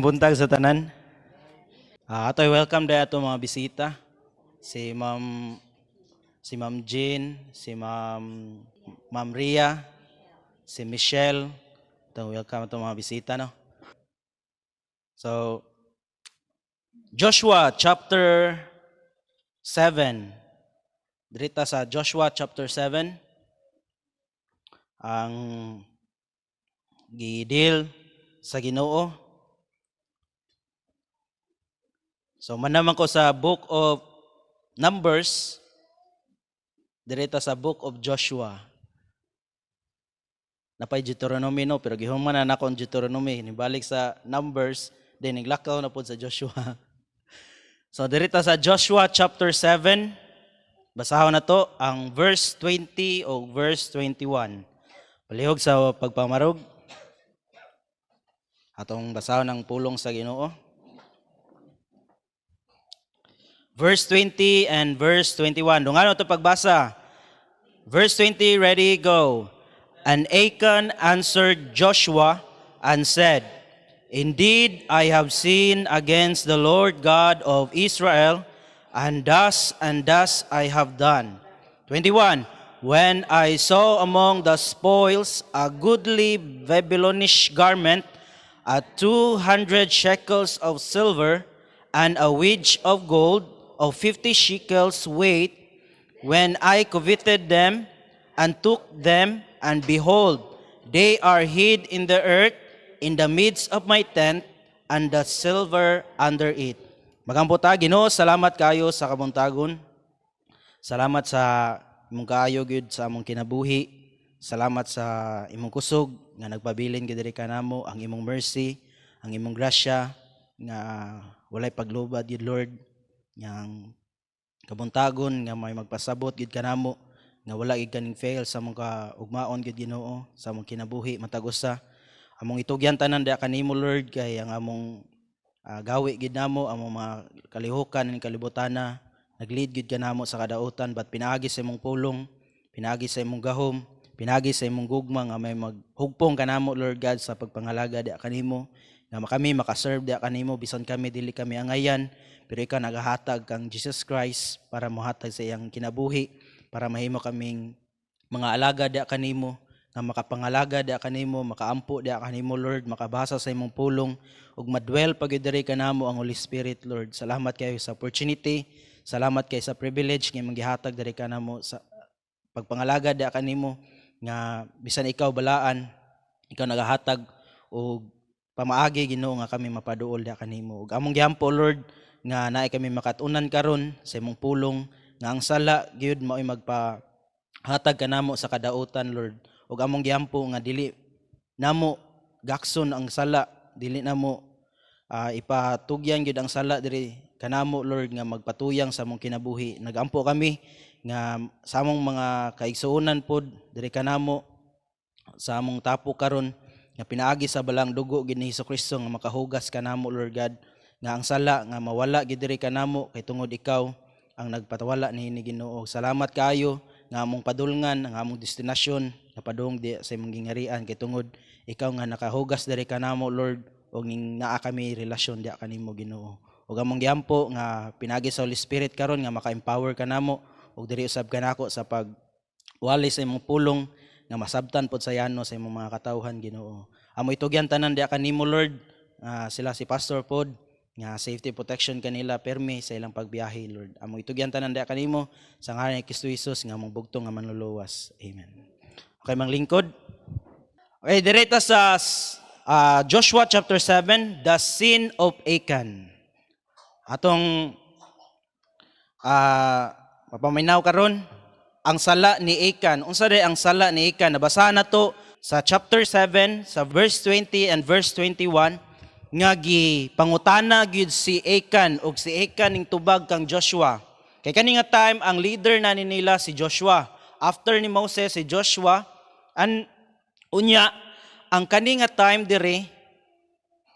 buntag sa tanan. Atoy welcome day ato mga bisita. Si Ma'am Jean, si Ma'am Ria, si Michelle. Ito welcome ato mga bisita no. So Joshua chapter 7. Dirita sa Joshua chapter 7 ang gidil sa Ginoo. So manaman ko sa book of Numbers, direta sa book of Joshua. Napay Deuteronomy no, pero gihuman na nako ang Deuteronomy, nibalik sa Numbers, then niglakaw na po sa Joshua. So direta sa Joshua chapter 7, basahon na to ang verse 20 o verse 21. Palihog sa pagpamarog. Atong basahon ng pulong sa Ginoo. Verse 20 and verse 21. Dungano ito pagbasa. Verse 20, ready, go. And Achan answered Joshua and said, Indeed, I have sinned against the Lord God of Israel, and thus I have done. 21. When I saw among the spoils a goodly Babylonish garment at 200 shekels of silver, and a wedge of gold of 50 shekels weight, when I coveted them and took them, and behold, they are hid in the earth in the midst of my tent, and the silver under it. Magampo ta, Ginoo, salamat kayo sa kabuntagon. Salamat sa imong kaayo gyud sa among kinabuhi. Salamat sa imong kusog nga nagpabilin gid diri kanamo, ang imong mercy, ang imong grasya nga walay paglubad gid Lord. Yang kabuntagon nga may magpasabot gid kanamo nga wala gid kaning fail sa among kaugmaon gid Ginoo sa among kinabuhi matag usa. Among itugyan tanan da kanimo Lord kay ang among gawi gid namo, among mga kalihukan ning kalibutana naglead gid kanamo sa kadautan, but pinaagi sa imong pulong, pinaagi sa imong gahom, pinaagi sa imong gugma nga may maghugpong kanamo Lord God sa pagpangalaga da kanimo nga kami makaserve da kanimo bisan kami dili kami angayan, pero ikaw nagahatag kang Jesus Christ para mohatag sa iyang kinabuhi, para mahimo kaming mga alaga da kanimo, nga makapangalaga da kanimo, makaampo da kanimo Lord, makabasa sa imong pulong, ug madwell pagid diri kanamo ang Holy Spirit Lord. Salamat kayo sa opportunity, salamat kayo sa privilege nga manggihatag diri kanamo sa pagpangalaga da kanimo, nga bisan ikaw balaan, ikaw nagahatag og pamaagi Ginoo nga kami mapaduol da kanimo. Ug among giampo Lord nga naay kami makatunan karon sa imong pulong nga ang sala gyud mao'y magpahatag kanamo sa kadautan Lord. Ug among giampo nga dili namo gakson ang sala, dili namo ipatugyan gyud ang sala diri kanamo Lord nga magpatuyang sa among kinabuhi. Nagampo kami nga sa among mga kaigsuonan pod diri kanamo sa among tapo karon nga pinaagi sa balang dugo gid ni Hesukristo nga makahugas kanamo Lord God, nga ang sala nga mawala gid diri kanamo kay tungod ikaw ang nagpatawala ni Ginoo. Salamat kaayo nga among padulngan ang among destinasyon napadung di sa imong gingarian kay tungod ikaw nga nakahugas diri kanamo Lord, og ning naa kami relasyon di kanimo Ginoo. Ug among giampo nga pinagi sa Holy Spirit karon nga maka-empower kanamo og diri usab kanako sa pagwali sa imong pulong nga masabtan pod sa yano sa imong mga katawhan Ginoo. Amo itugyan tanan di kanimo Lord, sila si pastor pod nga safety protection kanila permi sa ilang pagbiyahe Lord. Amo itugyan tanan di kanimo sa ngalan ni Kristo Jesus nga among bugtong nga manluluwas. Amen. Okay mang lingkod. Okay, direta sa Joshua chapter 7, the sin of Achan. Atong mapaminaw karon ang sala ni Achan. Unsa day ang sala ni Achan? Nabasahan na to sa chapter 7 sa verse 20 and verse 21 nga gipangutana gyud si Achan og si Achan ning tubag kang Joshua. Kay kani nga time ang leader na nila si Joshua. After ni Moses si Joshua, unya ang kani nga time dire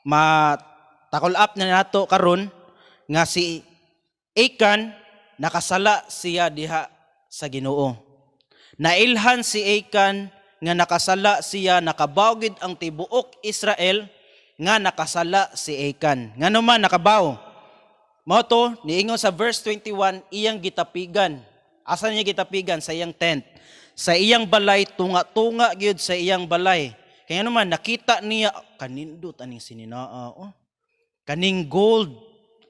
matakol up na nato karon nga si Achan nakasala siya diha sa Ginoo. Nailhan si Achan nga nakasala siya, nakabawgid ang tibuok Israel nga nakasala si Achan. Nga naman nakabaw. Mao to niingon sa verse 21 iyang gitapigan. Asa niya gitapigan? Sa iyang tent. Sa iyang balay, tunga-tunga gyud sa iyang balay. Kaya naman nakita niya kanindot aning sininaa. Oh. Kaning gold,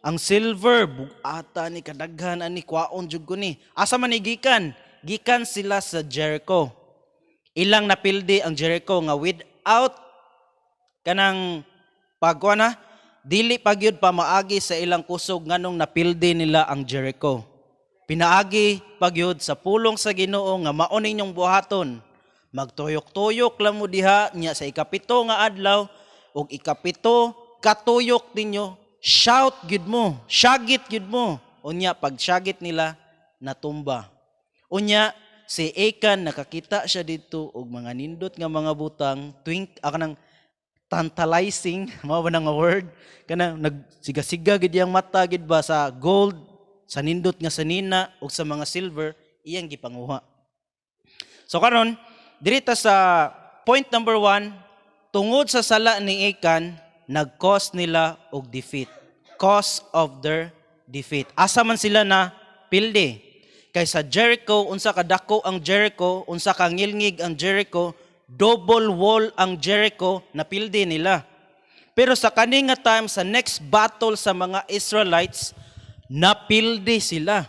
ang silver, bugata ni kadaghan ani kwaon jud ko ni. Asa man gikan? Gikan sila sa Jericho. Ilang napildi ang Jericho nga without kanang pagkuha na, dili pagyud pa maagi sa ilang kusog nganong napildi nila ang Jericho. Pinaagi pagyud sa pulong sa Ginoo nga mao ninyong buhaton. Magtuyok-tuyok lang mo diha nya sa ikapito nga adlaw ug ikapito katuyok ninyo, shout gyud mo, syagit gyud mo. Unya pag syagit nila natumba. Unya si Achan nakakita siya dito og mga nindot nga mga butang kanang tantalizing, mao ba nga word? Kana nagsiga-siga gid yang mata gid ba sa gold, sa nindot nga sanina ug sa mga silver iyang gipanguha. So karon dirita sa point number 1, tungod sa sala ni Achan, nag-cause nila og defeat. Cause of their defeat. Asa man sila na pildi. Kay sa Jericho, unsa kadako ang Jericho, unsa ka ngilngig ang Jericho, double wall ang Jericho, napildi nila. Pero sa kaning nga time, sa next battle sa mga Israelites, napildi sila.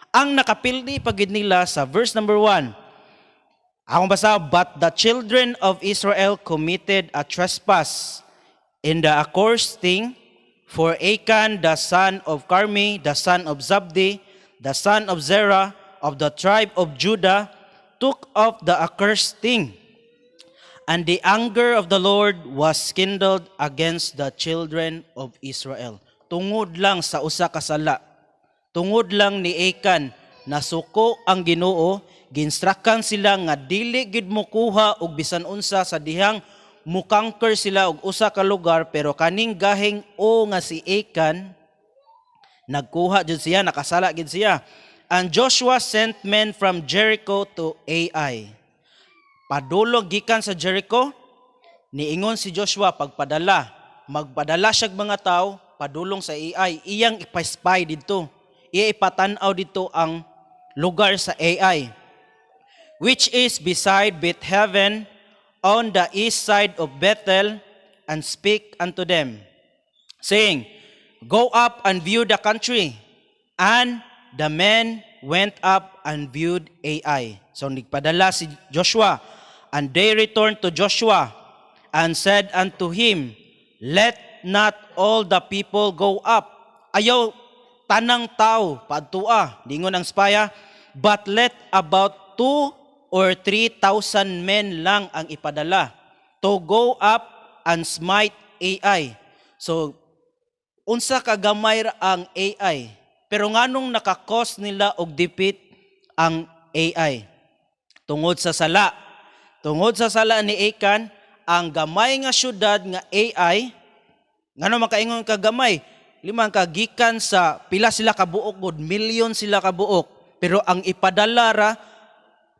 Ang nakapildi pagid nila sa verse number 1. Akong basa, but the children of Israel committed a trespass in the accursed thing, for Achan the son of Carmi, the son of Zabdi, the son of Zerah, of the tribe of Judah, took up the accursed thing. And the anger of the Lord was kindled against the children of Israel. Tungod lang sa usa ka sala. Tungod lang ni Achan, nasuko ang Ginoo, ginstrakan sila nga dili gid mo kuha og bisan unsa sa dihang mukangker sila og usa ka lugar, pero kaning gaheng nga si Achan nagkuha jud siya, nakasala gid siya. And Joshua sent men from Jericho to Ai. Padulog gikan sa Jericho, niingon si Joshua magpadala siya mga tao padulong sa Ai, iyang ipa-spy dito. Iya ipatan-aw dito ang lugar sa Ai, which is beside Beth-Heaven, on the east side of Bethel, and speak unto them, saying, go up and view the country. And the men went up and viewed Ai. So nagpadala si Joshua, and they returned to Joshua, and said unto him, let not all the people go up. Ayaw tanang tao padtua, dingon ang spaya, but let about 2,000 or 3,000 men lang ang ipadala to go up and smite Ai. So, unsa kagamay ang Ai. Pero nganong nakakos nila og defeat ang Ai? Tungod sa sala. Tungod sa sala ni Achan, ang gamay nga syudad nga Ai, ngano makaingon kagamay? 5 kagikan sa pila sila kabuok gud, milyon sila kabuok. Pero ang ipadala ra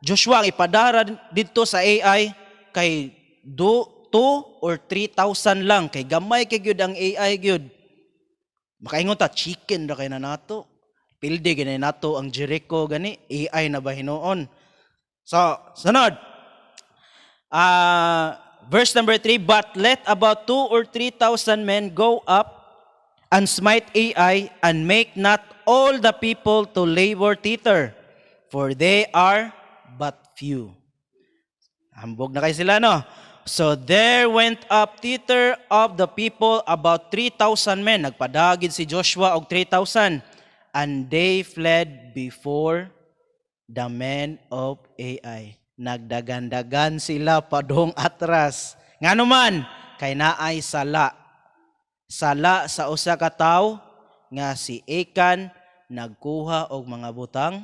Joshua ang ipadara dito sa Ai kay 2 or 3,000 lang, kay gamay kay gyud ang Ai gyud. Makaingon ta chicken ra kay na nato. Pildi gani nato ang Jericho gani, Ai na ba hinuon. So, sunod. Verse number 3, but let about 2 or 3,000 men go up and smite Ai, and make not all the people to labor thither, for they are but few. Hambog na kayo sila, no? So there went up thither of the people about 3,000 men. Nagpadagid si Joshua og 3,000. And they fled before the men of Ai. Nagdagan-dagan sila padong atras. Ngano man, kay naay sala. Sala sa usa ka tawo nga si Achan nagkuha og mga butang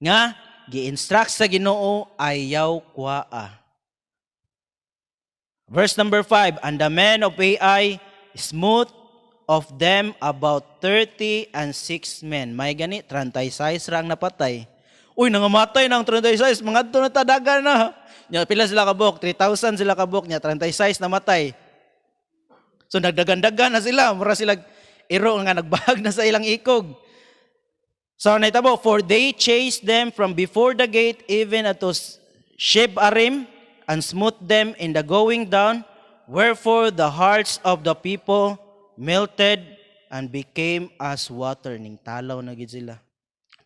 nga gi-instruct sa Ginoo ayaw kuhaa. Verse number 5, and the men of Ai smote of them about 36 men. May gani, 36 rang napatay. Uy, nangamatay ng 36, mga ito na tadagan na. Nya, pila sila kabuk? 3,000 sila kabuk niya, 36 namatay. So nagdagandagan na sila, mura sila iro nga nagbahag na sa ilang ikog. So naitabo, for they chased them from before the gate even at Shebarim and smote them in the going down, wherefore the hearts of the people melted and became as water. Ning talaw na gid sila.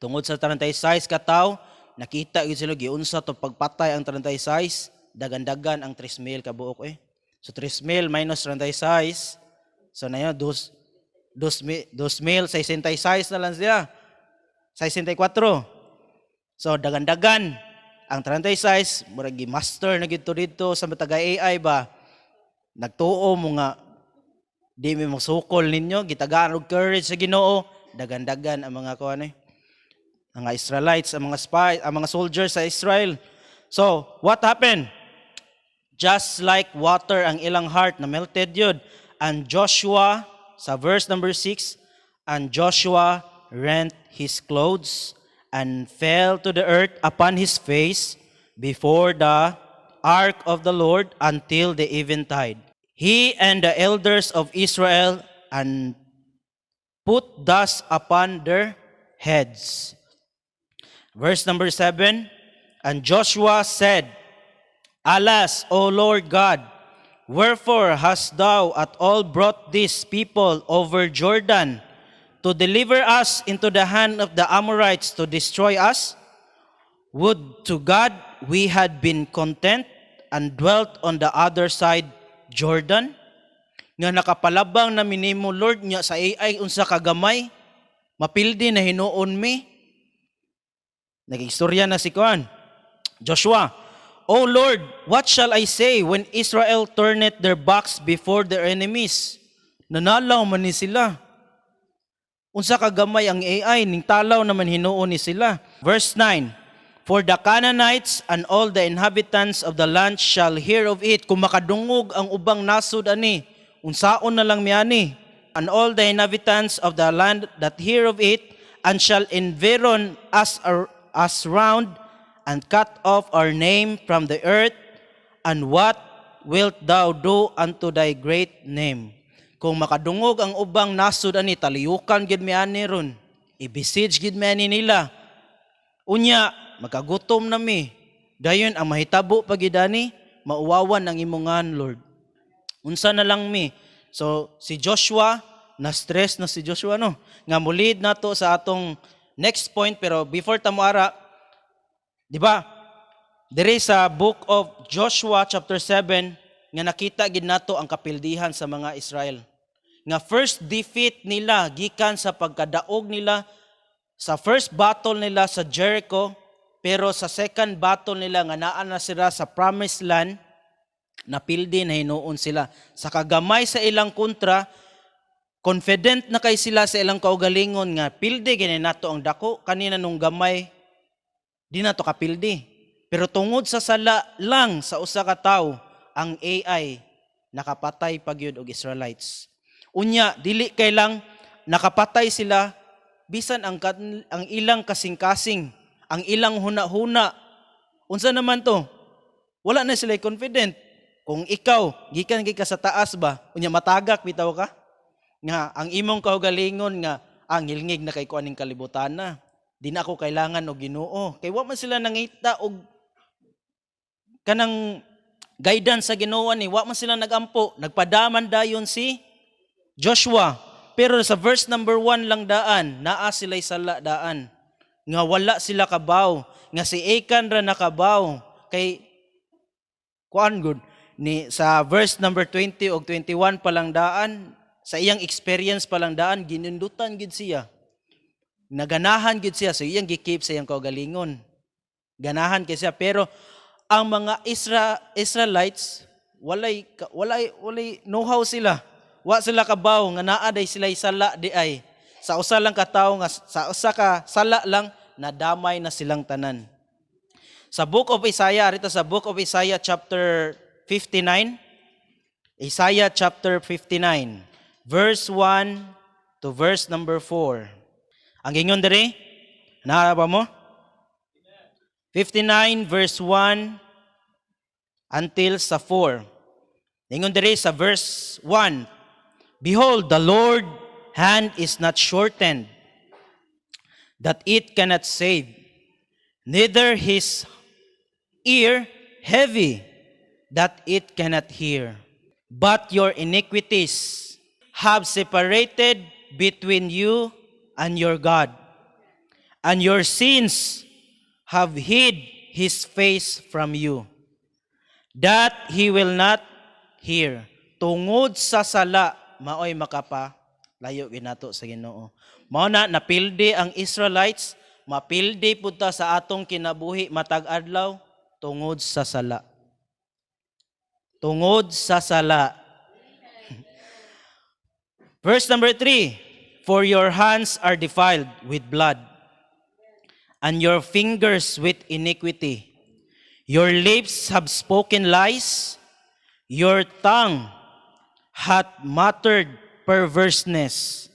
Tungod sa 36 ka tawo, nakita gid sila giunsa to pagpatay ang 36, dagandagan ang 3,000 ka buok eh. So 3,000 minus 36, so na yun, 2,066 na lang siya. 64. So dagandagan ang 36, murag gi-master na gito dito sa mataga AI ba. Nagtuo mo nga di mo sukol ninyo, gitagaan og courage sa Ginoo, dagandagan ang mga kuan eh. Ang mga Israelites, ang mga spies, ang mga soldiers sa Israel. So, what happened? Just like water ang ilang heart na melted yun. And Joshua, sa verse number 6, and Joshua rent his clothes and fell to the earth upon his face before the ark of the Lord until the eventide. He and the elders of Israel and put dust upon their heads. Verse number 7, and Joshua said, Alas, O Lord God, wherefore hast thou at all brought these people over Jordan to deliver us into the hand of the Amorites to destroy us? Would to God we had been content and dwelt on the other side Jordan? Nga nakapalabang na minimo Lord nya sa AI unsa kagamay, mapildi na hinuon mi. Nag-istorya na si Kuan. Joshua, O Lord, what shall I say when Israel turneth their backs before their enemies? Nanalaw man ni sila. Unsa kagamay ang AI, ning talaw naman hinuon ni sila. Verse 9, For the Canaanites and all the inhabitants of the land shall hear of it. Kung makadungog ang ubang nasod ani, unsaon na lang miani. And all the inhabitants of the land that hear of it, and shall environ us round, and cut off our name from the earth. And what wilt thou do unto thy great name? Kung makadungog ang ubang nasod ani, taliyukan gid mi ani ron, i-besiege gid mi ani nila. Unya, magkagutom na mi. Dayon ang mahitabo pagidani, mauwawan ang imongan Lord. Unsa na lang mi. So si Joshua, na-stress na si Joshua no. Nga mulid nato sa atong next point, pero before tamuara, di ba? Diri sa book of Joshua chapter 7 nga nakita gid nato ang kapildihan sa mga Israel. Nga first defeat nila gikan sa pagkadaog nila sa first battle nila sa Jericho, pero sa second battle nila nga naa na sila sa promised land, napildi na hinuon sila. Sa kagamay sa ilang kontra, confident na kay sila sa ilang kaugalingon nga pildi gini nato ang dako, kanina nung gamay di nato kapildi. Pero tungod sa sala lang sa usa ka tawo, ang AI nakapatay pagyud og Israelites. Unya dili kay lang nakapatay sila, bisan ang ilang kasing-kasing, ang ilang huna-huna. Unsa naman to? Wala na sila confident. Kung ikaw gikan ka sa taas ba, unya matagak bitaw ka nga ang imong kaugalingon nga ang hilngig na kay kuaning kalibutan na. Di na ako kailangan og Ginoo. Kay wa man sila nangita og kanang guidance sa Ginoo ni, wa man sila nagampo. Nagpadaman dayon si Joshua. Pero sa verse number 1 lang daan, naa sila'y sala daan. Nga wala sila kabaw. Nga si Achan ra nakabaw. Kay kuan good ni sa verse number 20 o 21 pa lang daan, sa iyang experience pa lang daan, ginindutan gid siya. Naganahan gid siya, so iyang gikip sa iyang kaugalingon. Ganahan kay siya, pero ang mga Israelites walay know-how sila. Wa sila kabaw nga naa day sila sala di ay. Sa usa lang ka tawo nga sa usa ka sala lang nadamay na silang tanan. Sa book of Isaiah, rito sa book of Isaiah chapter 59, Isaiah chapter 59, verse 1 to verse number 4. Ang gingon diri, naara mo? 59 verse 1 until sa 4. Ingon diri sa verse 1, Behold, the Lord hand is not shortened, that it cannot save, neither his ear heavy, that it cannot hear. But your iniquities have separated between you and your God, and your sins have hid his face from you, that he will not hear. Tungod sa sala, maoy makapa, layo ginato sa Ginoo. Mao na napildi ang Israelites, mapildi punta sa atong kinabuhi matag adlaw tungod sa sala. Tungod sa sala. Verse number 3, for your hands are defiled with blood, and your fingers with iniquity. Your lips have spoken lies, your tongue hath muttered perverseness.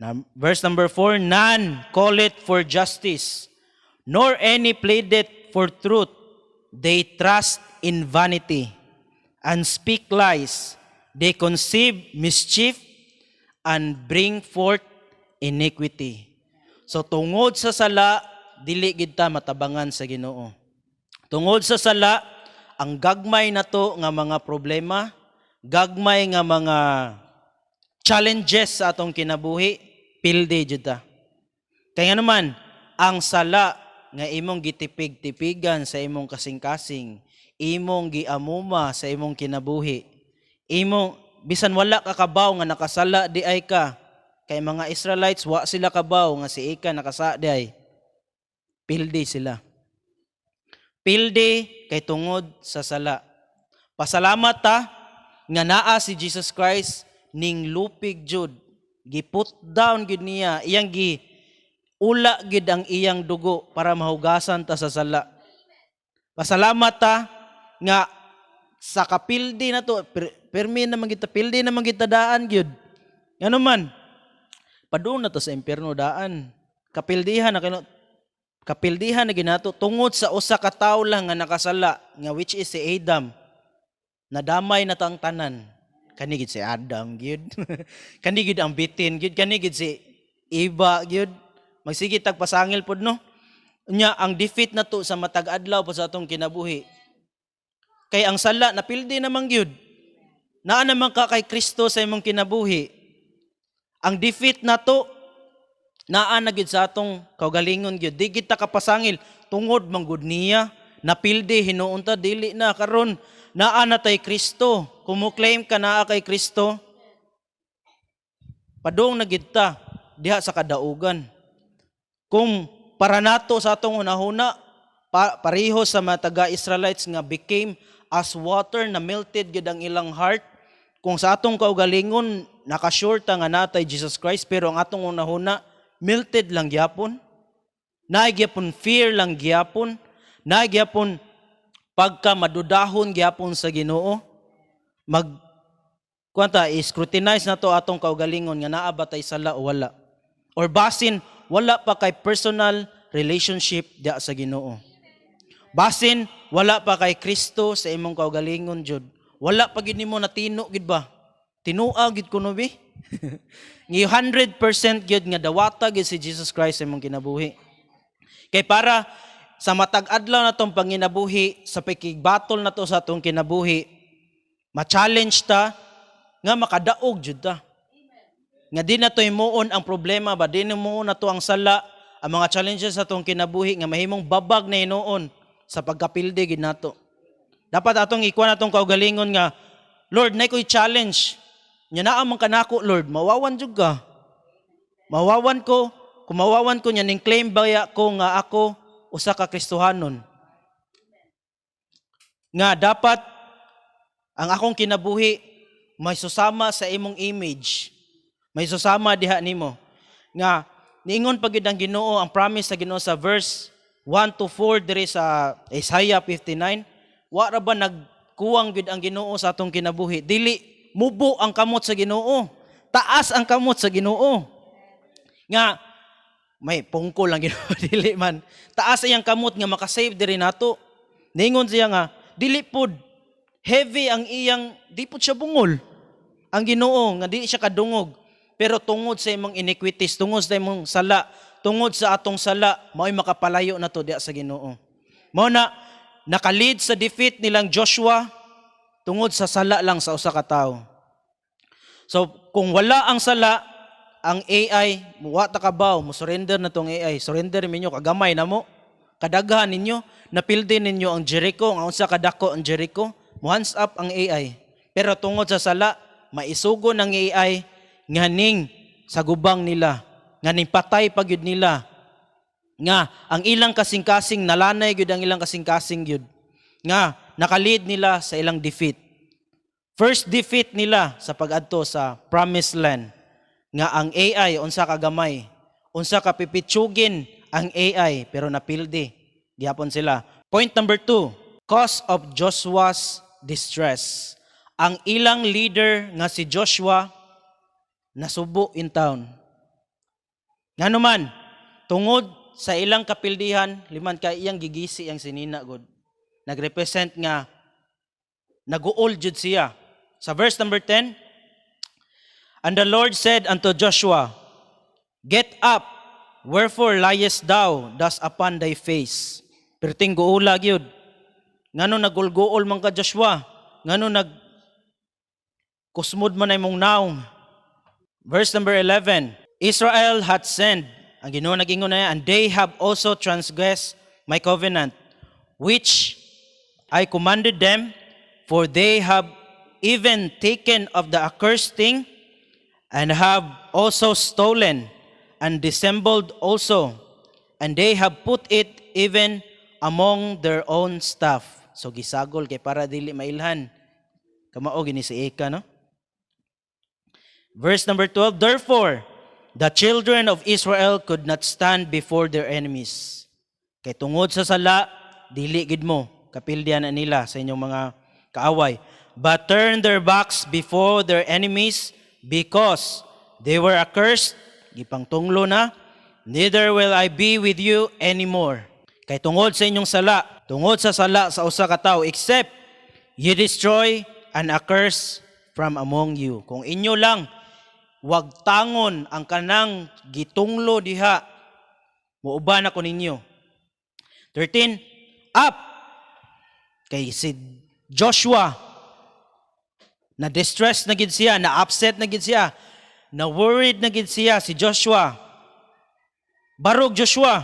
Now, verse number 4, none call it for justice, nor any plead it for truth. They trust in vanity and speak lies. They conceive mischief and bring forth iniquity. So tungod sa sala, dili gid ta matabangan sa Ginoo. Tungod sa sala, ang gagmay na to nga mga problema, gagmay nga mga challenges sa atong kinabuhi, pildi jud ta. Kaya naman, ang sala nga imong gitipig-tipigan sa imong kasing-kasing, imong giamuma sa imong kinabuhi, imong bisan wala ka kabaw nga nakasala di ay ka, kay mga Israelites wa sila kabaw nga si Ika nakasa di ay, pildi sila. Pildi kay tungod sa sala. Pasalamat ta nga naa si Jesus Christ ning lupig jud, giput down gid niya, iyang gi ula gid ang iyang dugo para mahugasan ta sa sala. Pasalamat ta nga sa kapildi na to, permi naman kita, pildi naman kita daan gyud. Ano man, padung na to sa impierno daan. Kapildihan na ginato tungod sa usa ka tawo lang nga nakasala, nga which is si Adam. Nadamay na tang tanan. Kani gid si Adam gyud. Kani gid ang bitin gyud, kani gid si Eva gyud. Magsige tagpasangil pod no. Nya ang defeat na to sa matag adlaw pa sa atong kinabuhi. Kay ang sala napildi naman gyud. Naa naman ka kay Kristo sa imong kinabuhi. Ang defeat na to naa na gyud sa atong kaugalingon gyud. Di kita kapasangil tungod manggud niya, napildi hinuon ta dili na karon naa na tay Kristo. Kumuklaim ka naa kay Kristo, padung na gyud ta diha sa kadaugan. Kung para nato sa atong hunahuna, pareho sa mga taga-Israelites nga became as water na melted gid ang ilang heart. Kung sa atong kaugalingon, nakasure ta nga natay Jesus Christ, pero ang atong hunahuna, melted lang gyapon. Nagyapon fear lang gyapon. Nagyapon pagka madudahon gyapon sa Ginoo. I-scrutinize na to atong kaugalingon nga naa ba tay sala o wala. Or basin, wala pa kay personal relationship diya sa Ginoo. Basin, wala pa kay Kristo sa imong kaugalingon jud. Wala pa gid nimo natino gid ba? Tinua gid kuno bi. Ngi 100% gid nga dawata gid si Jesus Christ sa imong kinabuhi. Kay para sa matag adlaw na tong panginabuhi, sa pakigbatol na to sa atong kinabuhi, ma-challenge ta nga makadaog jud ta. Nga di na to himuon ang problema ba, di na mo na to ang sala, ang mga challenges sa atong kinabuhi nga mahimong babag na hinuon sa pagkapildi gid nato. Dapat atong ikuan atong kaugalingon nga, Lord, nay ko'y challenge. Nya naa man kanako, Lord, mawawan jud ka. Mawawan ko, kung mawawan ko nya ning claim baya ko nga ako usa ka Kristohanon. Nga dapat ang akong kinabuhi may susama sa imong image. May susama diha nimo. Nga niingon pa gid ang Ginoo, ang promise sa Ginoo sa verse 1 to 4 diri sa Isaiah 59, wa ra ba nagkuwang gid ang Ginoo sa atong kinabuhi? Dili mubo ang kamot sa Ginoo. Taas ang kamot sa Ginoo. Nga may pungkol lang Ginoo dili man. Taas iyang kamot nga makasave diri nato. Ningon siya nga dili pud heavy ang iyang, di pud siya bungol. Ang Ginoo nga di siya kadungog, pero tungod sa imong iniquities, tungod sa imong sala, tungod sa atong sala, mao'y makapalayo na to diya sa Ginoo. Mao na nakalid sa defeat nilang Joshua tungod sa sala lang sa usa ka tawo. So kung wala ang sala, ang AI, wa ta kabaw, mo surrender na tong AI, surrender ninyo kagamay na mo, kadaghan ninyo, napildi ninyo ang Jericho, ang unsa kadako ang Jericho, mo hands up ang AI. Pero tungod sa sala, maisugo ng AI nganing sa gubang nila, nganing patay pagyud nila, nga ang ilang kasing-kasing nalanay gyud ang ilang kasing-kasing gyud, nga nakalid nila sa ilang defeat. First defeat nila sa pag-adto sa Promised Land, nga ang AI unsa ka gamay, unsa ka pipitsugin ang AI pero napildi gihapon sila. Point number 2, cause of Joshua's distress. Ang ilang leader nga si Joshua nasubo in town. Nganuman, tungod sa ilang kapildihan, liman ka iyang gigisi ang sinina god. Nagrepresent nga naguol jud siya. Sa verse number 10, and the Lord said unto Joshua, get up, wherefore liest thou thus upon thy face? Perting guula gyud. Ngano nagulguol man ka Joshua? Ngano kusmod man ay mong naong? Verse number 11, Israel hath sinned, ang Ginoo nag-ingon na, and they have also transgressed my covenant, which I commanded them, for they have even taken of the accursed thing, and have also stolen, and dissembled also, and they have put it even among their own stuff. So gisagol kay para dili mailhan. Kamao gini si Eka, no? Verse number 12, therefore, the children of Israel could not stand before their enemies. Kay tungod sa sala, dili gid mo kapildihan na nila sa inyong mga kaaway. But turn their backs before their enemies, because they were accursed, gipang tunglo na, neither will I be with you anymore. Kay tungod sa inyong sala, tungod sa sala sa usa ka tawo, except you destroy and accursed from among you. Kung inyo lang wag tangon ang kanang gitunglo diha, muuban ako ninyo. 13, up! Kay si Joshua, na-distress na gid siya, na-upset na gid siya, na-worried na gid siya si Joshua. Barog Joshua,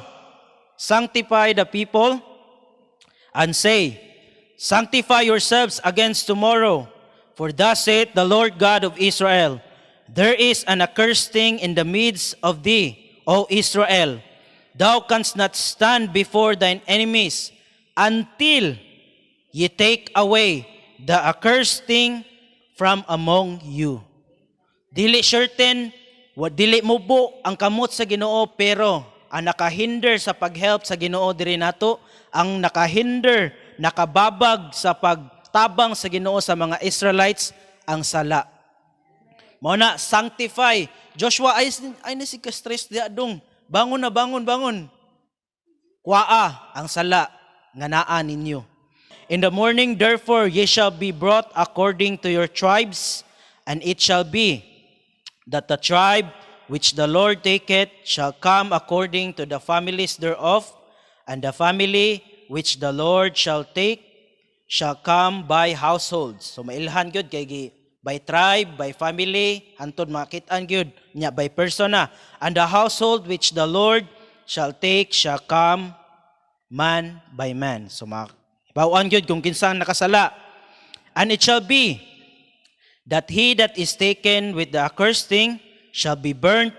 sanctify the people and say, sanctify yourselves against tomorrow, for thus saith the Lord God of Israel, there is an accursed thing in the midst of thee, O Israel. Thou canst not stand before thine enemies until ye take away the accursed thing from among you. Dili certain, dili mubo ang kamot sa Ginoo, pero ang nakahinder sa paghelp sa Ginoo diri nato, ang nakahinder, nakababag sa pagtabang sa Ginoo sa mga Israelites, ang sala. Mao na, sanctify. Joshua, ay na si ka-stress di adong. Bangon na, bangon. Kuaa ang sala nga naa ninyo. In the morning, therefore, ye shall be brought according to your tribes, and it shall be that the tribe which the Lord taketh shall come according to the families thereof, and the family which the Lord shall take shall come by households. So mailhan gyud kay by tribe, by family, hantod makit-an gyud nya by persona. And the household which the Lord shall take shall come man by man. So bawaan gyud kung kinsang nakasala. And it shall be that he that is taken with the accursed thing shall be burnt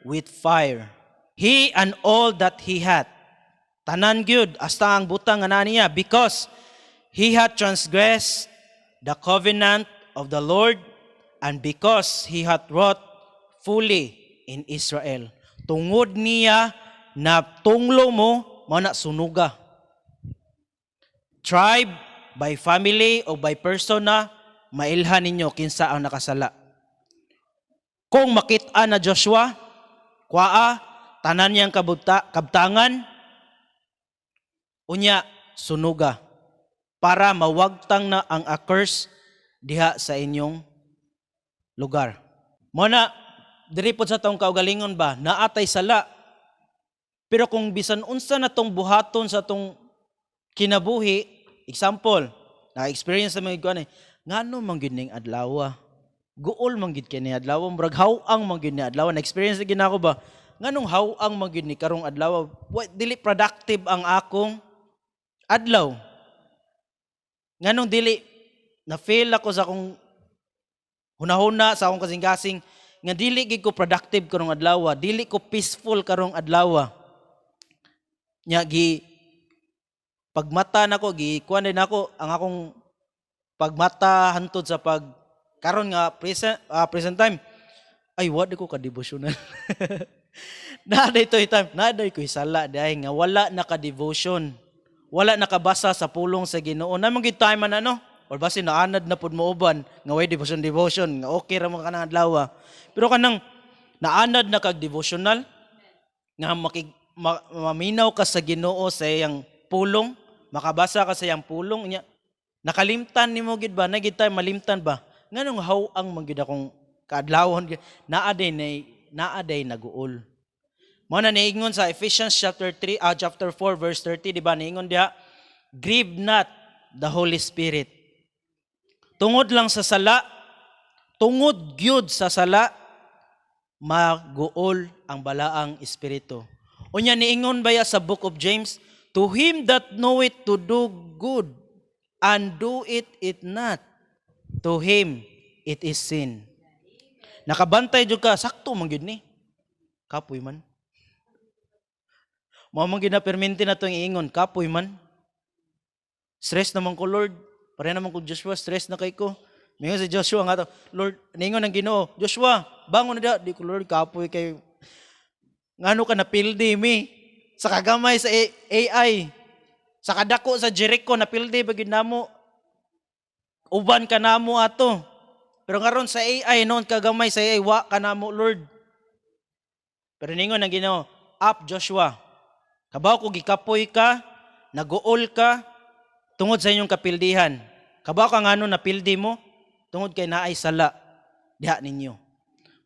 with fire. He and all that he hath. Tanan gyud hasta ang butang nga niya, because he hath transgressed the covenant of the Lord, and because he hath wrought fully in Israel. Tungod niya na tunglo mo, na sunuga. Tribe, by family, o by persona, mailhan ninyo kinsa ang nakasala. Kung makita na Joshua, kwaa, tanan niyang kabtangan, unya, sunuga, para mawagtang na ang accursed diha sa inyong lugar. Mo na diri pod sa taong kaugalingon ba naatay sala. Pero kung bisan unsa na tong buhaton sa tong kinabuhi, example, na-experience na mga kuan ngano man gyud ning adlaw? Guol man gyud kini adlaw, murag hawang man gyud ni adlaw. Na-experience na ginako ba? Nganong hawang man gyud ni karong adlaw? Dili productive ang akong adlaw. Nganong dili na fail ako sa akong hunahuna sa akong kasing-kasing nga dili gid ko productive karong adlaw, dili ko peaceful karong adlaw. Nya gi pagmata nako gi kuan din nako ang akong pagmata hantod sa pag karon nga present time ay wa di ko ka devotional. Naaday to time, naaday ko sala dahil nga wala naka devotion. Wala nakabasa sa pulong sa Ginoo. Namang gid time man ano or basi naanad na pud mo uban nga way devotion nga okay ra mo kanang adlaw. Pero kanang naanad na kag devotional nga maminaw ka sa Ginoo sa iyang pulong, makabasa ka sa iyang pulong nya nakalimtan nimo gid ba na gid tayo malimtan ba nganong hawang man gid akong kaadlawon naaday naguol. Mao na niingon sa Ephesians chapter 4 verse 30 di ba niingon diha grieve not the Holy Spirit. Tungod lang sa sala, tungod gyud sa sala maguol ang balaang espiritu. Unya niingon baya sa book of James, to him that knoweth to do good and do it not, to him it is sin. Nakabantay jud ka, sakto man gyud ni. Kapoy man. Mao man gyud na perminti na tong iingon, kapoy man. Stress naman ko Lord, pare naman ko Joshua, stress na kay ko. Mingon si Joshua nga to, Lord, niingon ang Ginoo, Joshua, bangon na di ko Lord, kapoy kay ngano ka napildi mi sa kagamay sa AI, sa kadako sa Jericho napildi bagid namo. Uban ka namo ato. Pero ngaron sa AI noon kagamay sa AI wa ka namo Lord. Pero ningon ang Ginoo, up Joshua. Kabaw ko gikapoy ka, naguol ka tungod sa inyong kapildihan. Kabaw ka ngano napildi mo tungod kay naay sala diha ninyo.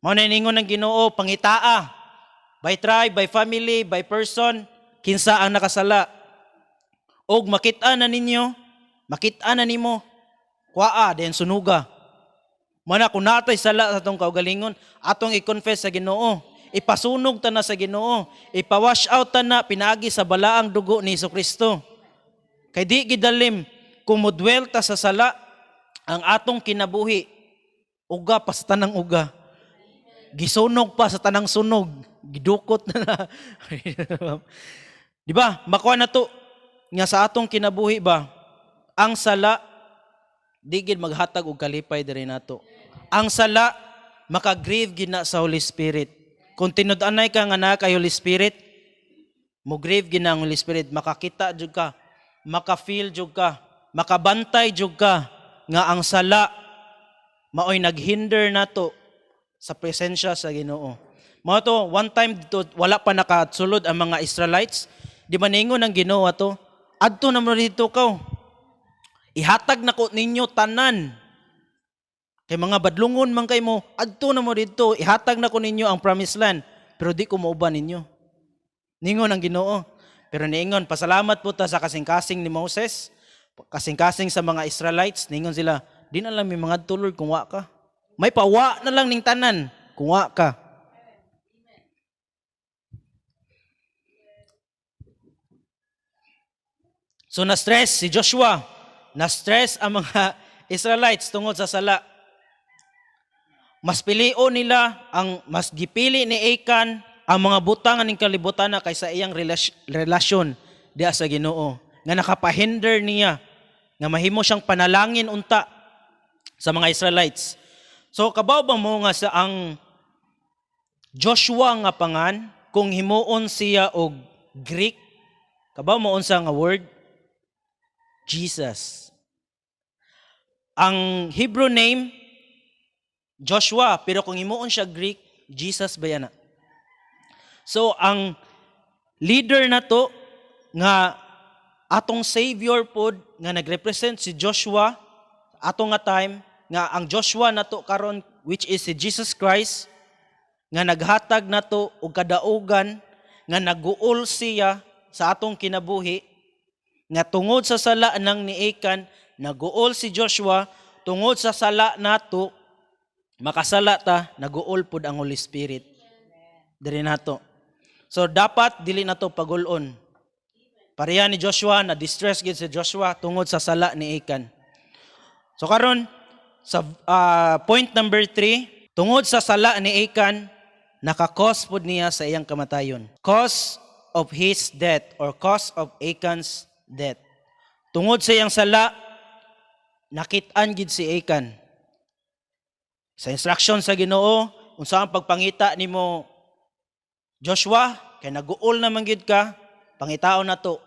Mao na ningon ang Ginoo, pangitaa by tribe, by family, by person, kinsa ang nakasala. Og makita na ninyo, makita na nimo, kuaa, den sunuga. Mana kung natay sala sa itong kaugalingon, atong i-confess sa Ginoo. Ipasunog ta na sa Ginoo. Ipa-wash out ta na, pinagi sa balaang dugo ni Jesucristo. Kay di gidalim, kung mudwell ta sa sala, ang atong kinabuhi, uga pa sa tanang uga. Gisunog pa sa tanang sunog. Gidukot na. Di ba? Makuha na to nga sa atong kinabuhi ba? Ang sala di gid maghatag og kalipay diri nato. Ang sala maka-grieve gid na sa Holy Spirit. Kung tinud-anay ka nga naa kay Holy Spirit, mo grieve gid na ang Holy Spirit, makakita jud ka, maka-feel jud ka, makabantay jud ka nga ang sala maoy naghinder nato sa presensya sa Ginoo. Mao to, one time dito, wala pa nakasulod ang mga Israelites. Di ba ningon ang Ginoo ato? Adto na mo dito kaw. Ihatag na ko ninyo tanan. Kay mga badlungon man kay mo, adto na mo dito, ihatag na ko ninyo ang promised land. Pero di ko mauban ninyo. Ningon ang Ginoo. Pero niingon, pasalamat po ta sa kasing-kasing ni Moses, kasing-kasing sa mga Israelites. Ningon sila, di na lang may mga tulor kung wa ka. May pawa na lang ning tanan kung wa ka. So na-stress si Joshua, na-stress ang mga Israelites tungod sa sala. Mas pilio nila, mas gipili ni Achan ang mga butang ning kalibutan na kaysa iyang relasyon diha sa Ginoo. Nga nakapahinder niya, nga mahimo siyang panalangin unta sa mga Israelites. So kabaw ba mo nga sa ang Joshua nga pangan, kung himuon siya og Greek, kabaw mo unsa nga word? Jesus. Ang Hebrew name, Joshua, pero kung himuon siya Greek, Jesus ba yan na? So, ang leader na to, nga atong Savior pod, nga nagrepresent si Joshua, atong nga time, nga ang Joshua na to karon which is si Jesus Christ, nga naghatag nato og kadaugan, nga naguol siya sa atong kinabuhi, nga tungod sa sala ng ni Achan, naguol si Joshua, tungod sa sala nato, makasala ta, naguol pud ang Holy Spirit. Diri nato. So dapat dili nato pagulon. Pareha ni Joshua, na distress gid si Joshua tungod sa sala ni Achan. So karon sa point number 3, tungod sa sala ni Achan, naka-cause pud niya sa iyang kamatayon. Cause of his death or cause of Achan's death. Tungod sa iyang sala, nakit-an gid si Achan. Sa instruction sa Ginoo, unsa ang pagpangita nimo Joshua, kay naguol na man gid ka, pangitao na to.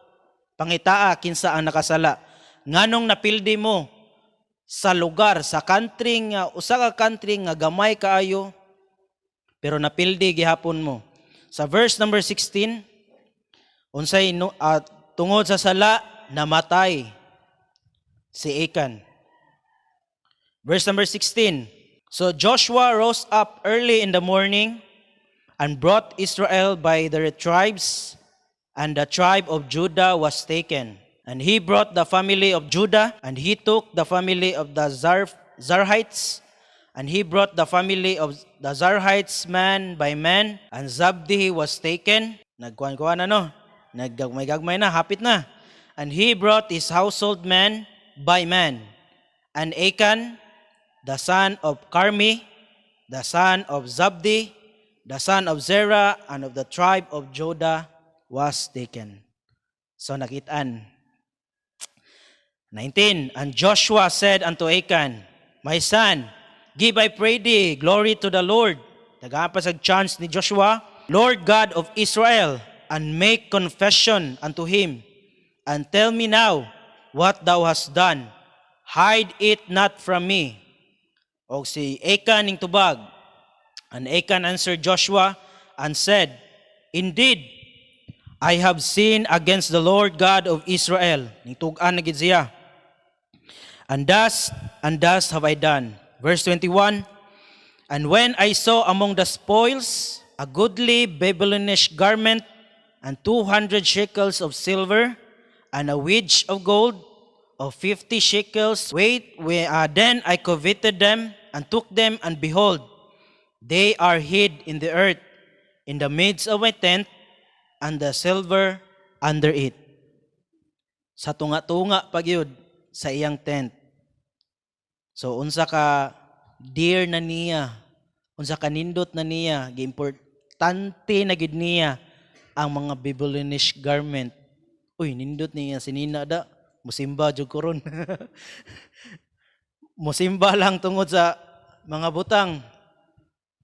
Pangitaa kinsa ang nakasala. Nganong napildi mo sa lugar, sa country nga, usa ka country nga gamay kaayo, pero napildi gihapon mo. Sa verse number 16, unsay tungod sa sala, namatay si Achan. Verse number 16, so Joshua rose up early in the morning and brought Israel by their tribes, and the tribe of Judah was taken. And he brought the family of Judah, and he took the family of the Zarhites, and he brought the family of the Zarhites man by man, and Zabdi was taken. Nagkuhan-kuhan na, Naggagmay-gagmay na, hapit na. And he brought his household man by man. And Achan, the son of Carmi, the son of Zabdi, the son of Zerah, and of the tribe of Judah, was taken. So nakitaan. 19, and Joshua said unto Achan, my son, give I pray thee glory to the Lord. Nagapasag chance ni Joshua, Lord God of Israel, and make confession unto him, and tell me now what thou hast done. Hide it not from me. O si Achan ning tubag. And Achan answered Joshua and said, indeed, I have sinned against the Lord God of Israel. Ning tug-an na gid siya. And thus have I done. Verse 21, and when I saw among the spoils a goodly Babylonish garment, and 200 shekels of silver, and a wedge of gold of 50 shekels weight, then I coveted them, and took them, and behold, they are hid in the earth, in the midst of my tent, and the silver under it. Sa tunga-tunga pagyud sa iyang tent. So unsa ka dear na niya, unsa ka nindot na niya, giimportante na gid niya ang mga Babylonish garment. Uy, nindot niya sinina da, musimba jud koron. Musimba lang tungod sa mga butang.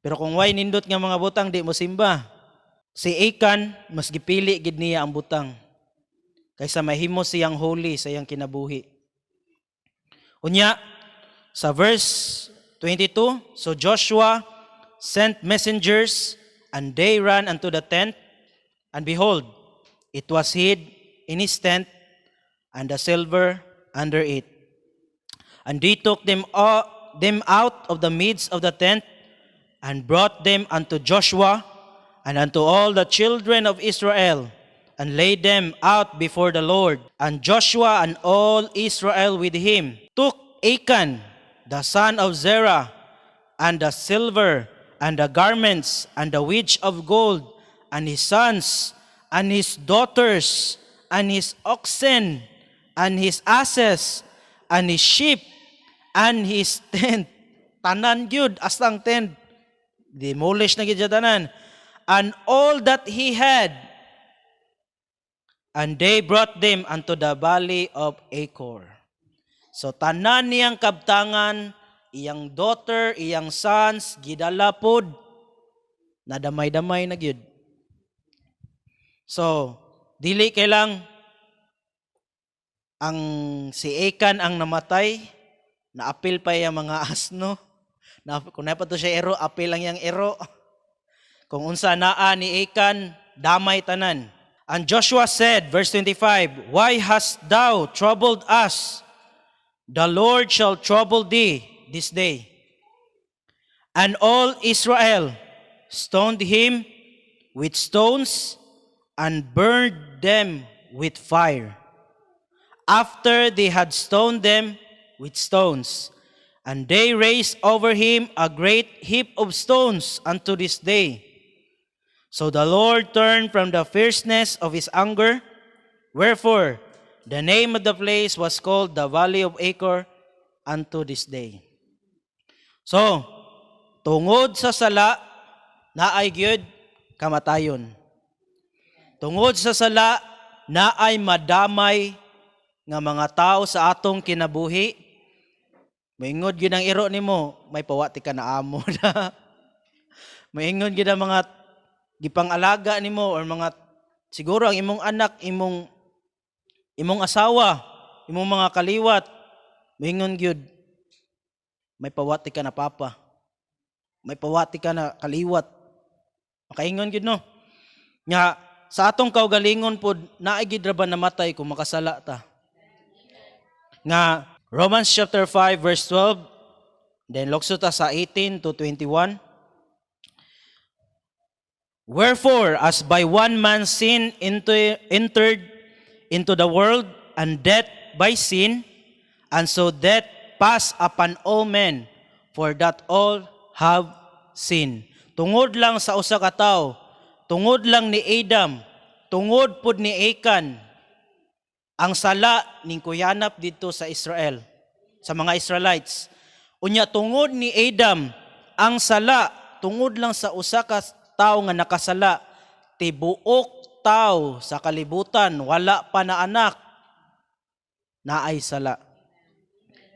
Pero kung way nindot nga mga butang, di musimba. Si Achan, mas gipili gid niya ang butang kaysa mahimo siyang holy sa iyang kinabuhi. Unya, sa verse 22, so Joshua sent messengers, and they ran unto the tent, and behold, it was hid in his tent, and the silver under it. And they took them out of the midst of the tent, and brought them unto Joshua, and unto all the children of Israel, and laid them out before the Lord. And Joshua and all Israel with him took Achan, the son of Zerah, and the silver, and the garments, and the wedge of gold, and his sons, and his daughters, and his oxen, and his asses, and his sheep, and his tent. Tanan gyud, astang tent. Demolish na gyud siya tanan. And all that he had, and they brought them unto the valley of Achor. So tanan niyang kabtangan, iyang daughter, iyang sons, gidala pod, nadamay-damay na gyud. So, dili kay lang ang si Achan ang namatay, naapil pa yung mga asno. Kung napa to siya ero, apil lang yung ero. Kung unsa naa ni Achan, damay tanan. And Joshua said, verse 25, why hast thou troubled us? The Lord shall trouble thee this day. And all Israel stoned him with stones and burned them with fire. After they had stoned them with stones, and they raised over him a great heap of stones unto this day. So the Lord turned from the fierceness of his anger, wherefore the name of the place was called the Valley of Achor unto this day. So, tungod sa sala, naay gyud kamatayon. Tungod sa sala, naay madamay nga mga tao sa atong kinabuhi. Maingod gyud ang iro nimo, may pawati ka na amo na. Maingod gyud ang mga gipang-alaga nimo or mga siguro ang imong anak, imong asawa, imong mga kaliwat. Maingod gyud may pawati ka na papa. May pawati ka na kaliwat. Makaingon gyud no. Nya sa atong kaugalingon pod naay gid ra ba namatay kung makasala ta. Nga Romans chapter 5 verse 12, then lukso ta sa 18 to 21. Wherefore, as by one man sin entered into the world, and death by sin, and so death passed upon all men, for that all have sinned. Tungod lang sa usa ka tawo, tungod lang ni Adam, tungod pod ni Achan, ang sala ning kuyanap dito sa Israel, sa mga Israelites. Unya tungod ni Adam, ang sala tungod lang sa usa ka tawo nga nakasala, tibuok tawo sa kalibutan wala pa na anak, naay sala.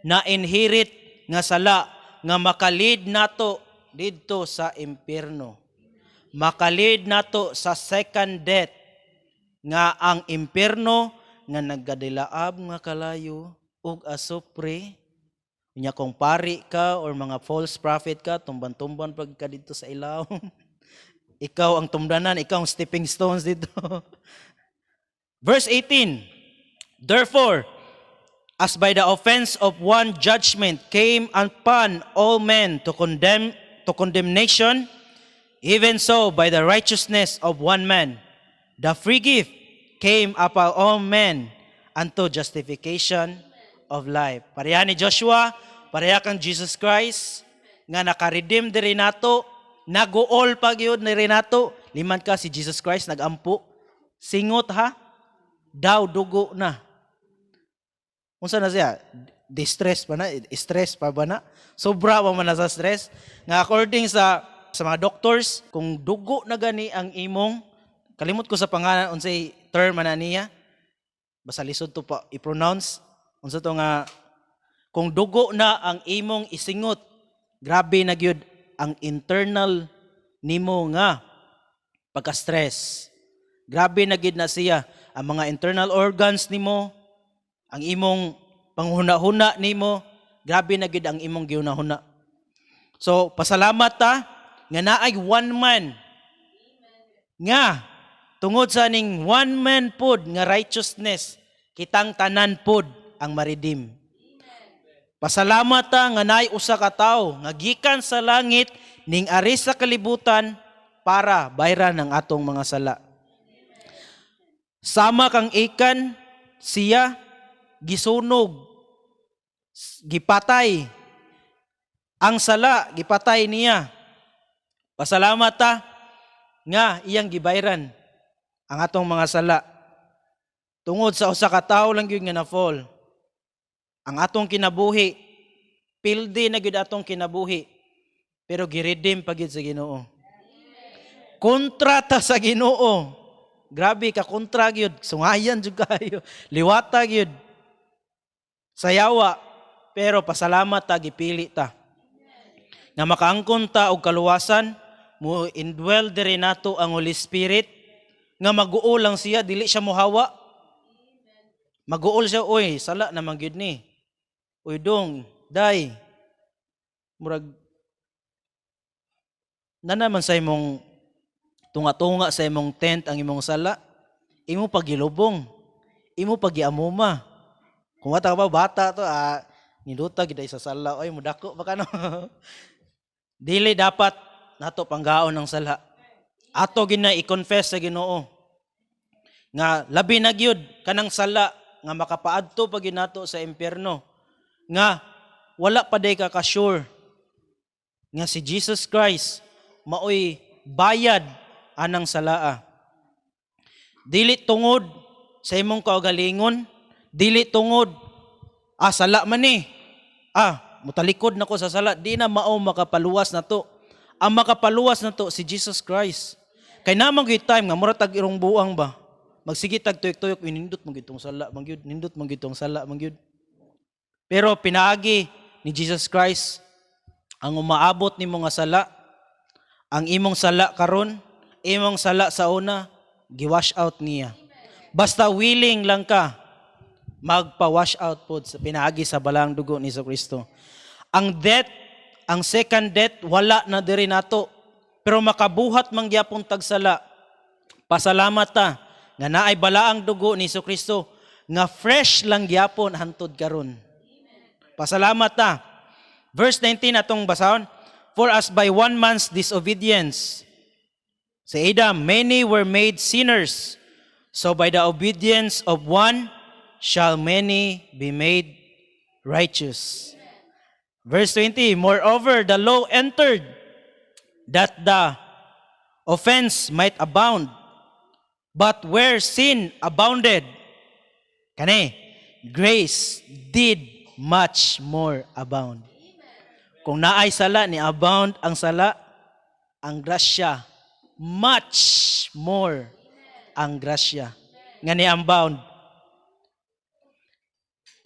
Na-inherit nga sala nga makalid nato didto sa impierno. Makalid nato sa second death nga ang impierno nga nagkadilaab nga kalayo ug asupre. Unya kung pari ka or mga false prophet ka, tumban-tumban pag ka dito sa ilaw. Ikaw ang tumdanan, ikaw ang stepping stones dito. Verse 18, therefore, as by the offense of one judgment came upon all men to condemnation, even so by the righteousness of one man, the free gift came upon all men unto justification of life. Pareha ni Joshua, pareha kang Jesus Christ, nga nakaredeem diri nato, naguol pag yun ni Renato, liman ka si Jesus Christ, nagampo. Singot ha, daw dugo na. Unsa na siya? Distress pa na? Stress pa ba na? Sobra pa man na sa stress. Nga according sa mga doctors, kung dugo na gani ang imong, kalimot ko sa pangalan, unsay term na niya, basta lisod to pa i-pronounce, unsa to nga, kung dugo na ang imong isingot, grabe na gyud ang internal nimo nga pagka-stress. Grabe na gid na siya ang mga internal organs nimo, ang imong panghuna-huna nimo, grabe na gid ang imong giuna-huna. So, pasalamat ta nga naay one man nga tungod sa ning one man pod nga righteousness, kitang tanan pod ang ma-redeem. Pasalamat ta nga naay usa ka tawo nga gikan sa langit ning ari sa kalibutan para bayran ng atong mga sala. Sama kang Achan, siya gisunog, gipatay. Ang sala gipatay niya. Pasalamat ta nga iyang gibayran ang atong mga sala. Tungod sa usa ka tawo lang gyud nga na-fall. Ang atong kinabuhi, pildi na gyud atong kinabuhi, pero giredeem pa gyud sa Ginoo. Kontrata sa Ginoo. Grabe ka kontra gyud, sungayan jud kayo, liwata gyud. Sayawa, pero pasalamat ta gipili ta. Nga makaangkon ta og kaluwasan, mo indwell diri nato ang Holy Spirit, nga maguol lang siya, dili siya mohawa. Maguol siya, oy, sala naman gyud ni. Uy dong, day, murag, na naman sa imong tunga-tunga sa imong tent ang imong sala, imo pagilubong, imo pagiamuma. Kung wata ba, bata to, niluta, gida sa sala, oy, mudako, baka no. Dili dapat nato panggaon ng sala. Ato gina i-confess sa Ginoo nga labi na gyud kanang sala nga makapaadto pa gyud nato sa impyerno. Nga wala pa day ka sure nga si Jesus Christ maoy bayad anang salaa. Dili tungod sa imong kaugalingon, dili tungod sala man ni. Mutalikod nako sa sala, di na mao makapaluwas nato. Ang makapaluwas nato si Jesus Christ. Kay namang gyud time nga mura tag irong buang ba. Magsige tag tuyok-tuyok nindot man gyud tong sala, mangyud nindot man gyud tong sala, mangyud. Pero pinaagi ni Jesus Christ ang umaabot nimo nga sala, ang imong sala karon, imong sala sa una, gi-wash out niya. Basta willing lang ka magpa-wash out po sa pinaagi sa balang dugo ni Kristo. Ang death, ang second death, wala na diri nato. Pero makabuhat man gyapon tagsala. Pasalamat ta nga naay balaang dugo ni Kristo nga fresh lang gyapon hantod karon. Pasalamat ta. Verse 19 atong basahon. For as by one man's disobedience, sa Adam, many were made sinners. So by the obedience of one, shall many be made righteous. Verse 20, moreover, the law entered that the offense might abound. But where sin abounded, grace did much more abound. Kung naay sala, ni abound ang sala, ang grasya, much more ang grasya. Nga ni abound.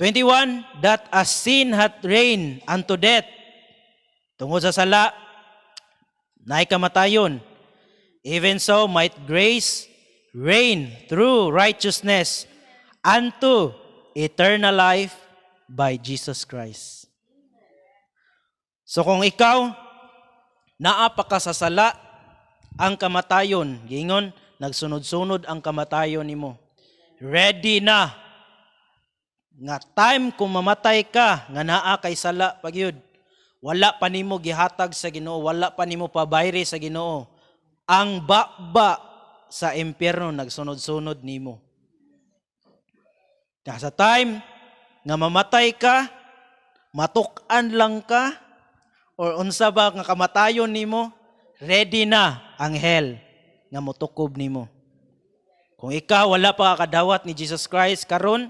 21, that as sin hath reigned unto death, tungod sa sala, naay kamatayon, even so might grace reign through righteousness unto eternal life by Jesus Christ. So kung ikaw, naapa ka sa sala, ang kamatayon, gingon, nagsunod-sunod ang kamatayon nimo. Ready na nga time kung mamatay ka nga naa kay sala pagyud, wala pa nimo gihatag sa Ginoo, wala pa nimo pabayre sa Ginoo. Ang baba sa impyerno nagsunod-sunod nimo. Sa time nga mamatay ka, matuk-an lang ka, or unsa ba nga kamatayon nimo, ready na ang hell nga motukob nimo. Kung ikaw wala pa kadawat ni Jesus Christ karon,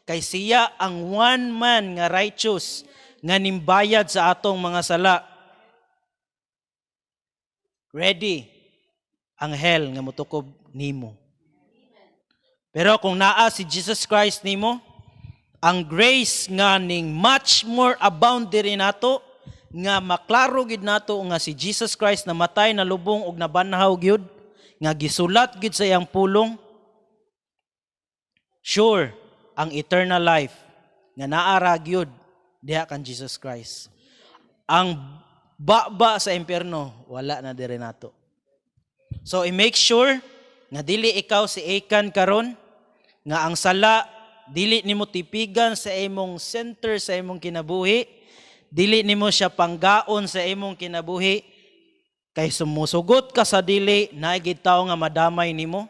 kay siya ang one man nga righteous nga nimbayad sa atong mga sala. Ready ang hell nga motukob nimo. Pero kung naa si Jesus Christ nimo, ang grace nga ning much more abound diri nato, nga maklaro gid nato nga si Jesus Christ namatay, nalubong ug nabanhaw gyud, nga gisulat gid sa iyang pulong, sure ang eternal life nga naara gyud diha kan Jesus Christ. Ang baba sa impyerno wala na diri nato. So i-make sure nga dili ikaw si Achan karon nga ang sala dili nimo tipigan sa imong center sa imong kinabuhi, dili nimo siya panggaon sa imong kinabuhi, kay sumusugot ka sa dili naay gid tawo nga madamay nimo.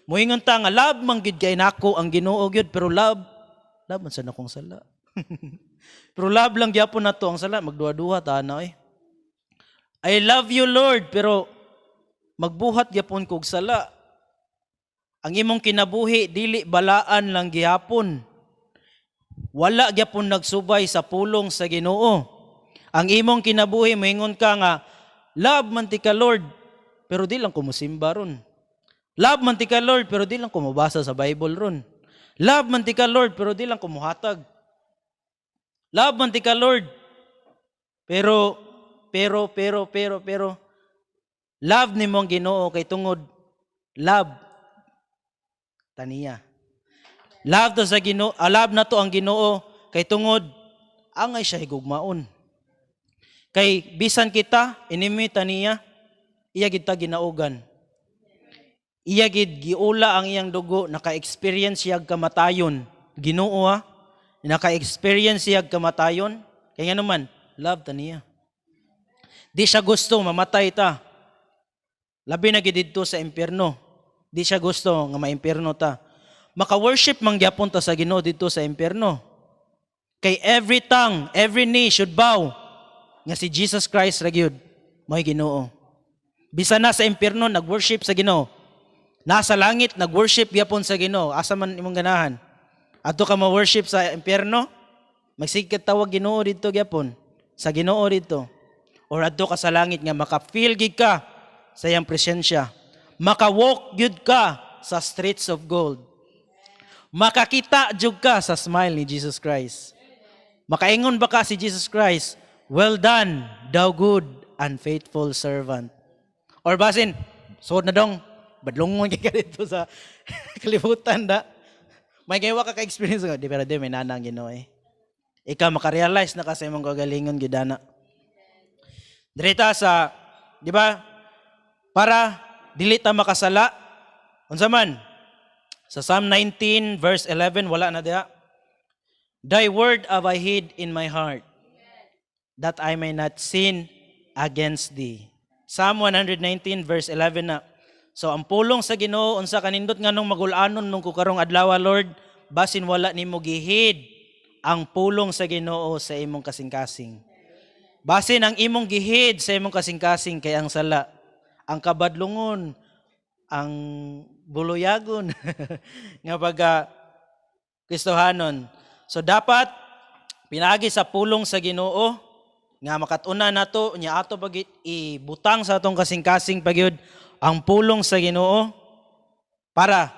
Moingon ta nga love man gid kay nako ang Ginoo gyud, pero love man sa nakong sala. Pero love lang gyapon nato ang sala, magduha-duha ta na I love you Lord, pero magbuhat gyapon kog sala. Ang imong kinabuhi dili balaan lang gihapon. Wala gyapon nagsubay sa pulong sa Ginoo. Ang imong kinabuhi moingon ka nga love man ti ka Lord, pero di lang ko mosimba ron. Love man ti ka Lord, pero di lang ko mabasa sa Bible ron. Love man ti ka Lord, pero di lang ko muhatag. Love man ti ka Lord, pero love ni mong Ginoo kay tungod love taniya. Love to sa Ginoo, love na to ang Ginoo kay tungod angay siya higugmaon. Kay bisan kita inimita niya, iya gid ta ginaugan. Iya gid giula ang iyang dugo, naka-experience siya kamatayon. Ginoo ha, naka-experience siya kamatayon. Kaya nga naman, love ta niya. Di siya gusto mamatay ta. Labi na gid didto sa impyerno. Di siya gusto nga maimpyerno ta. Maka-worship man gyapon ta sa Ginoo didto sa impyerno. Kay every tongue, every knee should bow nga si Jesus Christ ra gyud mo'y Ginoo. Bisan na sa impyerno nag-worship sa Ginoo. Nasa langit nag-worship gyapon sa Ginoo. Asa man imong ganahan? Adto ka ma-worship sa impyerno? Magsigkat tawag Ginoo didto gyapon. Sa Ginoo didto. Or adto ka sa langit nga maka-feel gid ka sa iyang presensya. Maka-walk gyud ka sa streets of gold. Makakita jud ka sa smile ni Jesus Christ. Makaingon ba ka si Jesus Christ? Well done, thou good and faithful servant. Or basin, suod na dong, badlongon ka dito sa kalibutan da. May gawa ka ka-experience nga, di pero di may nanang Ginoo eh. Ikaw makarealize na kasi mong kagalingon gidana. Direta sa, di ba? Para dili ta makasala. Unsa man? Sa Psalm 19 verse 11 wala na diha. Thy word have I hid in my heart, that I may not sin against thee. Psalm 119 verse 11 na. So ang pulong sa Ginoo unsa kanindot nganong magul-anon mong kukarong adlaw Lord, basin wala nimo gihid ang pulong sa Ginoo sa imong kasing-kasing. Basin ang imong gihid sa imong kasing-kasing kay ang sala, ang kabadlungon, ang buluyagon nga baga Kristohanon. So dapat pinagi sa pulong sa Ginoo nga makatuna nato nya ato pag ibutang sa atong kasing-kasing pagyud ang pulong sa Ginoo para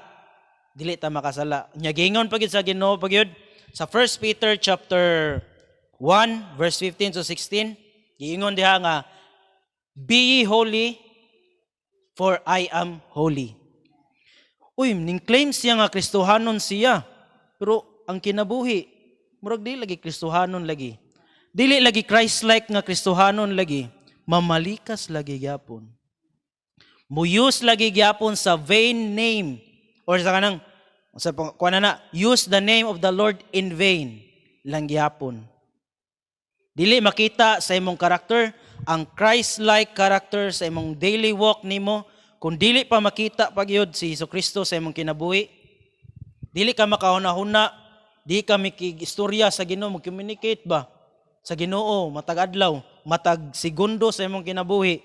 dili ta makasala. Nya gingon pagyud sa Ginoo pagyud sa 1 Peter chapter 1 verse 15 to 16 giingon diha nga be ye holy for I am holy. Uy, ning claim siya nga Kristohanon siya. Pero ang kinabuhi murag dili lagi Kristohanon lagi. Dili lagi Christ-like nga Kristohanon lagi, mamalikas lagi gyapon. Muyus lagi gyapon sa vain name or sa kanang sa kuana na use the name of the Lord in vain lang gyapon. Dili makita sa imong karakter ang Christ-like character sa imong daily walk nimo kung dili pa makita pagyud si Hesukristo sa imong kinabuhi. Dili ka makahuna-huna, di ka mikigistorya sa Ginoo, mag-communicate ba sa Ginoo matag adlaw, matag segundo sa imong kinabuhi.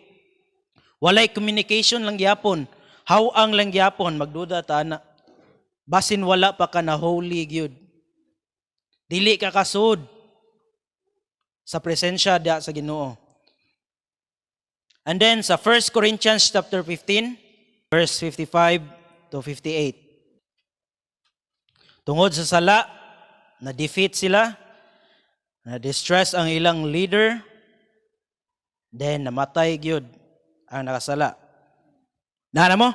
Walay communication lang gyapon, hawang lang gyapon, magduda ta na. Basin wala pa ka na holy gyud. Dili ka kasud sa presensya da sa Ginoo. And then sa 1 Corinthians chapter 15 verse 55 to 58. Tungod sa sala, na-defeat sila, na-distress ang ilang leader, then namatay gyud ang nakasala. Nana mo?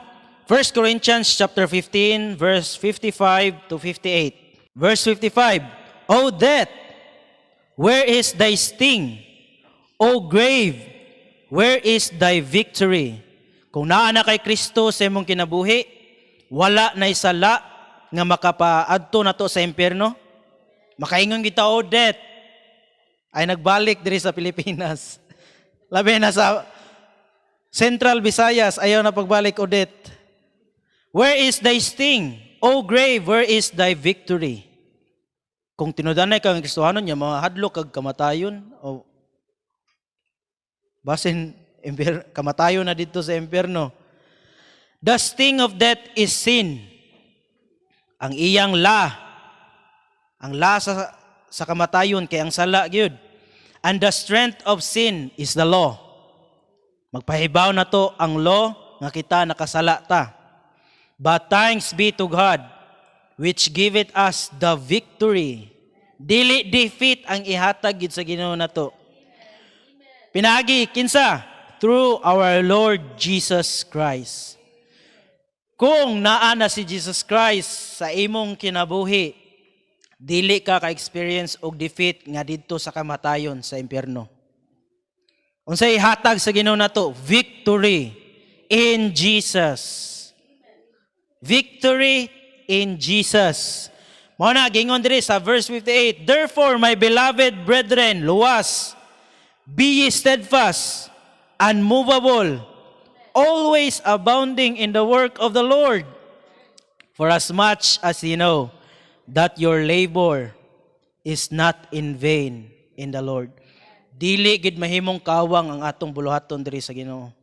1 Corinthians chapter 15 verse 55 to 58. Verse 55, O death, where is thy sting? O grave, where is thy victory? Kung naa na kay Kristo sa imong kinabuhi, wala na sala nga makapaadto nato sa impyerno. Makaingon kita, O death, ay nagbalik diri sa Pilipinas. Labi na sa Central Visayas, ayaw na pagbalik, O death. Where is thy sting? O grave, where is thy victory? Kung tinudanay kang Kristohanon niya, mga hadlok kag kamatayon, o basin kamatayon na dito sa impyerno. The sting of death is sin. Ang iyang ang sa kamatayon kay ang sala gyud. And the strength of sin is the law. Magpahibaw na to ang law nga kita nakasala ta. But thanks be to God which giveth us the victory. Dili defeat ang ihatag gid sa Ginoo nato. Pinagi kinsa through our Lord Jesus Christ. Kung naa na si Jesus Christ sa imong kinabuhi, dili ka ka-experience og defeat nga didto sa kamatayon sa impyerno. Unsay hatag sa Ginoo nato? Victory in Jesus. Victory in Jesus. Mao na gingon diri sa verse 58, Therefore, my beloved brethren, luwas, be ye steadfast, unmovable, always abounding in the work of the Lord. For as much as you know that your labor is not in vain in the Lord. Dili gid mahimong kawang ang atong buluhaton diri sa Ginoo.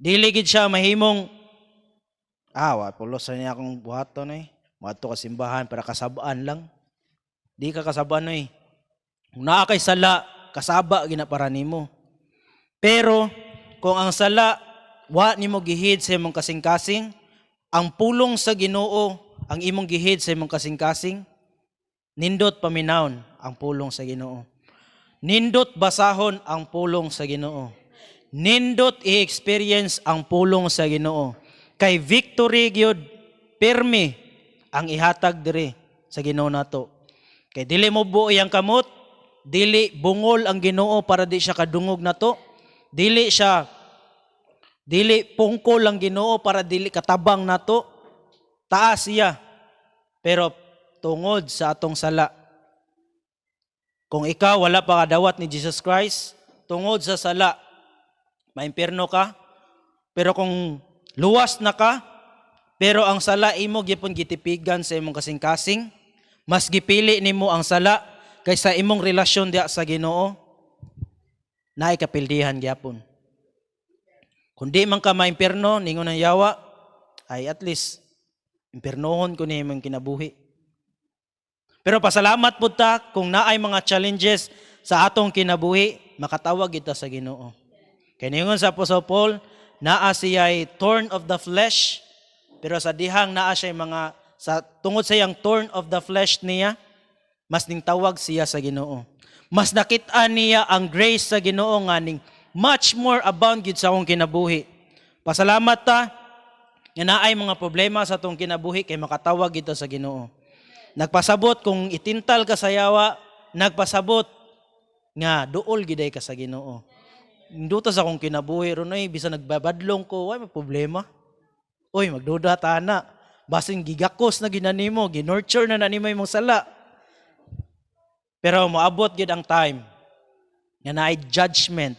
Dili gid siya mahimong wa pulos niya akong buhaton Maadto ka simbahan para kasabaan lang. Di ka kasabaan Kung naa kay sala, kasaba gina para nimo. Pero kung ang sala wa nimo gihid sa imong kasing-kasing, ang pulong sa Ginoo ang imong gihid sa imong kasing-kasing, nindot paminawon ang pulong sa Ginoo. Nindot basahon ang pulong sa Ginoo. Nindot i-experience ang pulong sa Ginoo. Kay victory gyud pirmi ang ihatag diri sa Ginoo nato. Kay dili mo buoy ang kamot, dili bungol ang Ginoo para di siya kadungog nato. Dili pungkol ang Ginoo para dili katabang nato. Taas siya. Pero tungod sa atong sala. Kung ikaw wala pa kadawat ni Jesus Christ, tungod sa sala, maimpierno ka. Pero kung luwas na ka, pero ang sala imo gipon gitipigan sa imong kasing-kasing, mas gipili nimo ang sala kaysa imong relasyon diha sa Ginoo, naay kapildihan gyapon. Kung di man ka maimpierno ningon ang yawa, ay at least impiernohon ko ni imong kinabuhi. Pero pasalamat po ta kung naay mga challenges sa atong kinabuhi, makatawag kita sa Ginoo. Kaya ningon sa Apostle Paul, naa siya'y thorn of the flesh, pero sa dihang naa siya tungod sa iyang thorn of the flesh niya, mas ning tawag siya sa Ginoo. Mas nakita niya ang grace sa Ginoo nga ning much more abound gid sa akong kinabuhi. Pasalamat ta nga naay mga problema sa atong kinabuhi kay makatawag kita sa Ginoo. Nagpasabot kung itintal ka sa yawa, nagpasabot nga duol giday ka sa Ginoo. Induta sa akong kinabuhi ron bisan nagbabadlong ko, may problema. Magduda ta na. Basin gigakos na ginanimo, ginurture na nanimo imong sala. Pero moabot gid ang time nga naay judgment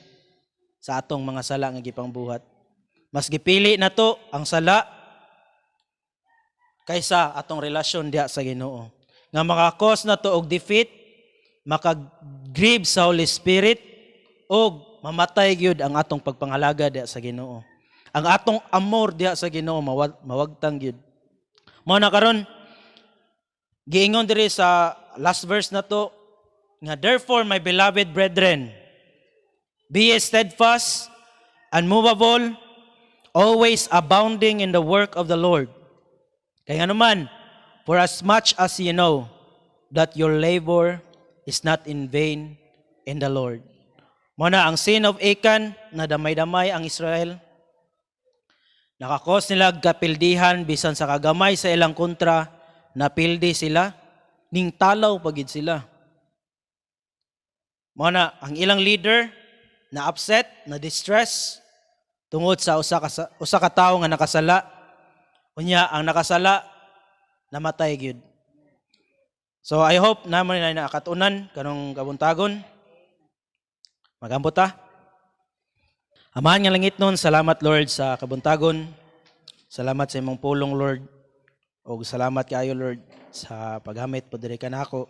sa atong mga sala nga gipangbuhat. Mas gipili na to ang sala kaysa atong relasyon diha sa Ginoo. Nga makakos na to og defeat, makagrieve sa Holy Spirit, og mamatay gyud ang atong pagpangalaga diha sa Ginoo. Ang atong amor diha sa Ginoo mawagtang gyud. Mao na karon giingon diri sa last verse na to nga therefore my beloved brethren, be steadfast, unmovable, always abounding in the work of the Lord. Kaya naman, for as much as you know that your labor is not in vain in the Lord. Muna ang sin of Achan na damay-damay ang Israel. Nakakos nila kapildihan bisan sa kagamay sa ilang kontra, napildi sila, ning talaw pagid sila. Muna ang ilang leader na upset, na distress tungod sa usa ka tawo nga nakasala. Unya ang nakasala namatay gyud. So I hope naman na nakatunan kanong kabuntagon. Magambot ta. Amahan nga langit nun, salamat Lord sa kabuntagon. Salamat sa imong pulong Lord. O salamat kayo Lord sa paghamit po diri kanako.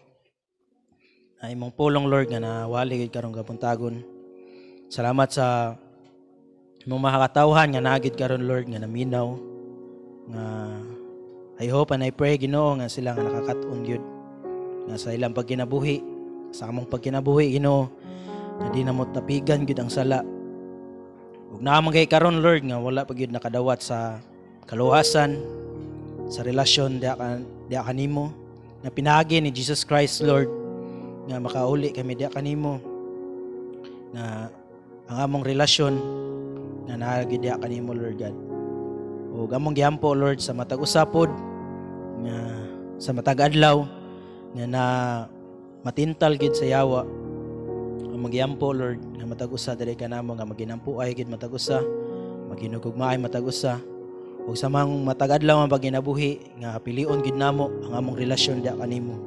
Ay imong pulong Lord nga nawali gid karong kabuntagon. Salamat sa imong makakatawhan nga nagid karon Lord nga naminaw. I hope and I pray Ginoo nga sila nga nakakatun gyud nga sa ilang pagkinabuhi, sa among pagkinabuhi Ginoo, nga di na mo tapigan gyud ang sala. Ug naamang kay karon Lord nga wala pa gyud nakadawat sa kaluwasan, sa relasyon diha kanimo nga pinagi ni Jesus Christ Lord, nga makauli kami diha kanimo, nga ang among relasyon nga naagi diha kanimo Lord God. O gamong giampo Lord sa matag usapod nga sa matag adlaw nga na matintal gid sa yawa. Ang magiampo Lord nga matag usa diri kanamo nga maginampo ay gid matag usa, maginugugmaay matag usa. Ug sa mang matag adlaw ang paginabuhi nga pilion gid namo ang among relasyon diha kanimo.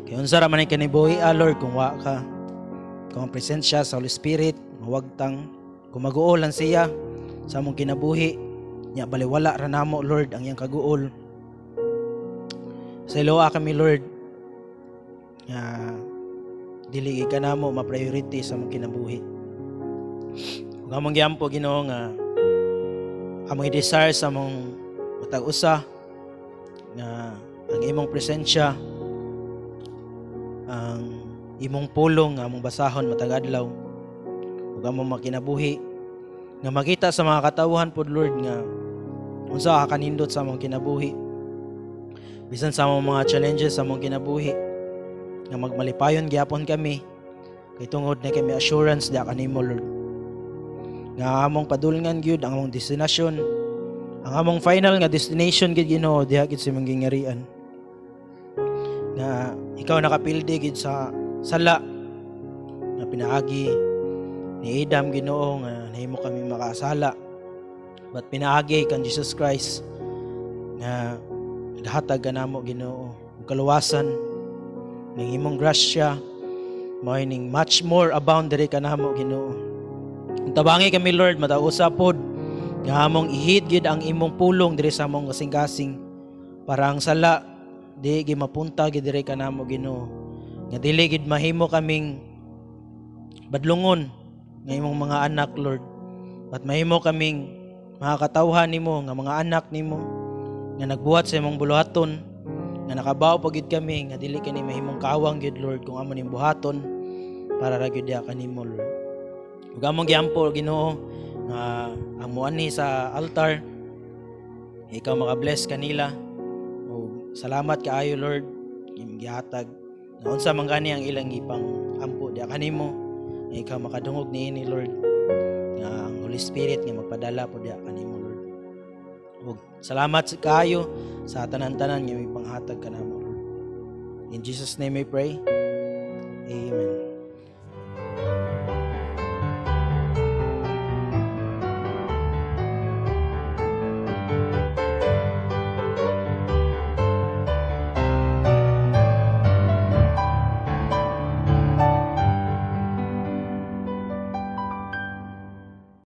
Kay unsa ra man kanibuhi Lord kung wa ka, kung ang presensya sa Holy Spirit mawagtang kumaguolan siya sa among kinabuhi nya baliwala ra namo Lord ang iyang kaguol. Sa iloa kami Lord nga dili ka namo ma-priority sa among kinabuhi. Ug among giampo Ginoo nga among i-desire sa among matag usa nga ang imong presensya, ang imong pulong nga among basahon matag adlaw ug among makinabuhi nga makita sa mga katawhan pod Lord nga unsa ka kanindot sa among kinabuhi bisan sa among mga challenges sa among kinabuhi nga magmalipayon gyapon kami kay tungod na kami assurance da kanimo Lord nga among padulngan gyud ang among destinasyon, ang among final nga destination gid Ginoo diha gid sa imong gingarian nga ikaw nakapildi gid sa sala nga pinaagi ni Adam Ginoo nga nahimo kami makaasala but pinaagi kan Jesus Christ nga naghatag kanamo Ginoo ug kaluwasan ng imong grasya mao ning much more abound diri kanamo Ginoo. Tabangi kami Lord matausa pod nga among ihid gid ang imong pulong diri sa among kasing-kasing para ang sala di gid mapunta gid diri kanamo Ginoo nga dili gid mahimo kaming badlungon nga imong mga anak Lord at mahimo kaming mga katawhan nimo nga mga anak nimo nga nagbuhat sa imong buluhaton nga nakabaw pa gid kami nga dili kani mahimong kawang gid Lord kung amo ning buhaton para ra gyud diha kanimo Lord. Ug among giampo Ginoo nga ang muani sa altar ikaw maka-bless kanila. Salamat kaayo Lord imong gihatag nga unsa man gani ang ilang ipang ampo diha kanimo ikaw makadungog niini Lord nga ang Holy Spirit nga magpadala po diha kanimo Lord. Ug salamat kaayo sa tanan-tanan nga ipanghatag kanamo Lord. In Jesus name I pray. Amen.